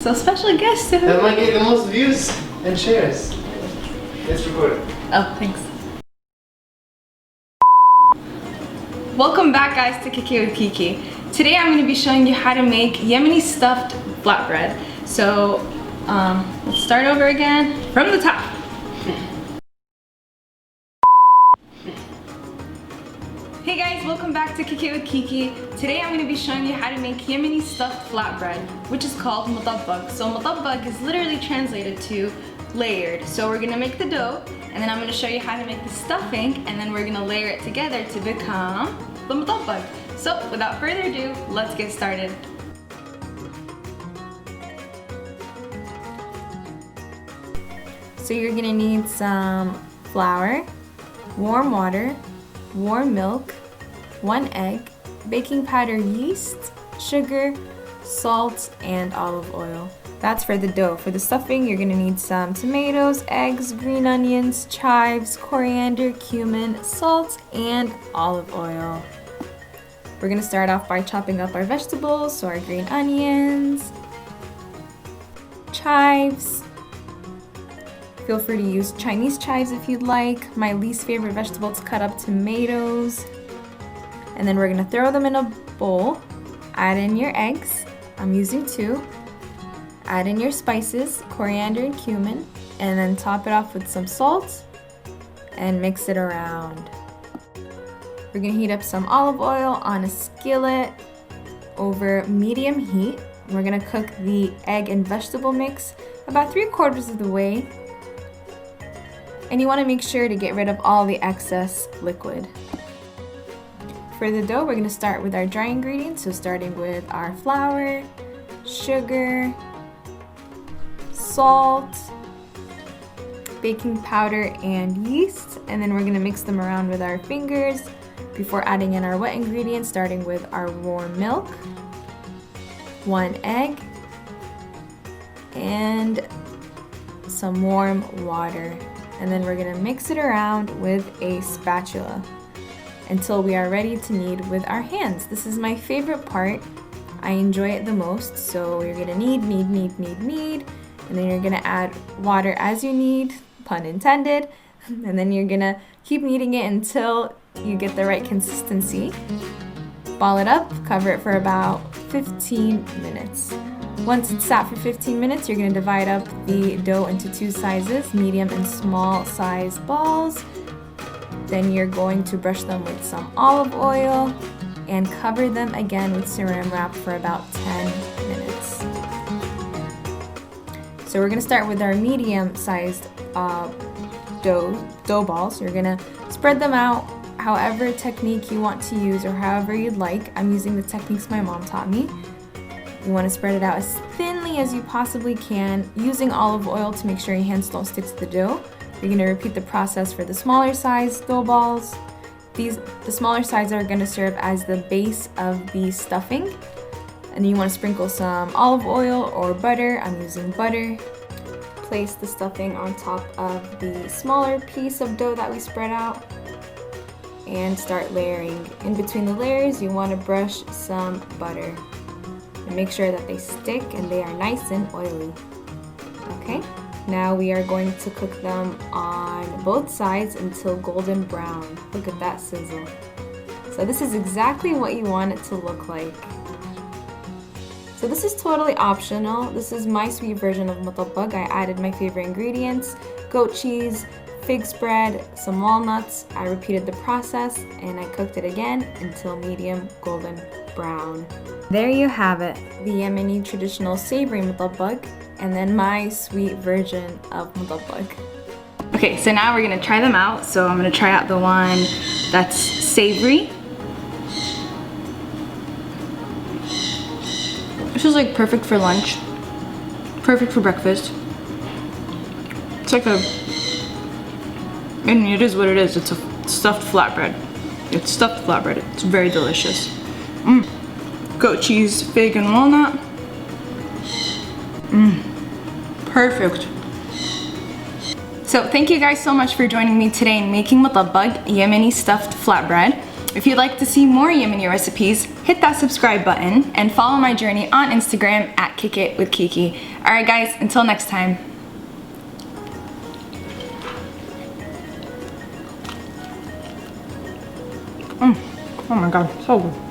So special guest. That might get the most views and shares. It's recorded. Oh, thanks. Welcome back, guys, to KiKi with KiKi. Today I'm going to be showing you how to make Yemeni stuffed flatbread. So let's start over again from the top. Hey guys, welcome back to KiKi with KiKi. Today I'm going to be showing you how to make Yemeni stuffed flatbread, which is called mutabag. So mutabag is literally translated to layered. So we're going to make the dough, and then I'm going to show you how to make the stuffing, and then we're going to layer it together to become the mutabag. So without further ado, let's get started. So you're going to need some flour, warm water, warm milk, 1 egg, baking powder, yeast, sugar, salt, and olive oil. That's for the dough. For the stuffing, you're gonna need some tomatoes, eggs, green onions, chives, coriander, cumin, salt, and olive oil. We're gonna start off by chopping up our vegetables, so our green onions, chives. Feel free to use Chinese chives if you'd like. My least favorite vegetable to cut up, tomatoes. And then we're gonna throw them in a bowl. Add in your eggs. I'm using 2. Add in your spices, coriander and cumin, and then top it off with some salt and mix it around. We're gonna heat up some olive oil on a skillet over medium heat. We're gonna cook the egg and vegetable mix about 3/4 of the way. And you want to make sure to get rid of all the excess liquid. For the dough, we're going to start with our dry ingredients, so starting with our flour, sugar, salt, baking powder, and yeast, and then we're going to mix them around with our fingers before adding in our wet ingredients, starting with our warm milk, 1 egg, and some warm water. And then we're gonna mix it around with a spatula until we are ready to knead with our hands. This is my favorite part. I enjoy it the most. So you're gonna knead, and then you're gonna add water as you need, pun intended, and then you're gonna keep kneading it until you get the right consistency. Ball it up, cover it for about 15 minutes. Once it's sat for 15 minutes, you're going to divide up the dough into 2 sizes, medium and small size balls. Then you're going to brush them with some olive oil and cover them again with saran wrap for about 10 minutes. So we're going to start with our medium sized dough balls. You're going to spread them out however technique you want to use or however you'd like. I'm using the techniques my mom taught me. You want to spread it out as thinly as you possibly can, using olive oil to make sure your hands don't stick to the dough. You're going to repeat the process for the smaller size dough balls. The smaller size are going to serve as the base of the stuffing. And you want to sprinkle some olive oil or butter. I'm using butter. Place the stuffing on top of the smaller piece of dough that we spread out and start layering. In between the layers, you want to brush some butter. And make sure that they stick and they are nice and oily. Okay, now we are going to cook them on both sides until golden brown. Look at that sizzle. So this is exactly what you want it to look like. So this is totally optional. This is my sweet version of mutabag. I added my favorite ingredients, goat cheese, fig spread, some walnuts. I repeated the process and I cooked it again until medium golden brown. There you have it, the Yemeni traditional savory mutabag, and then my sweet version of mutabag. Okay, so now we're gonna try them out. So I'm gonna try out the one that's savory. This is like perfect for lunch, perfect for breakfast. It's like and it is what it is. It's a stuffed flatbread. It's stuffed flatbread. It's very delicious. Goat cheese, fig, and walnut. Perfect. So thank you guys so much for joining me today in making mutabag, Yemeni stuffed flatbread. If you'd like to see more Yemeni recipes, hit that subscribe button and follow my journey on Instagram at KiKi. Alright guys, until next time. Oh my god, so good.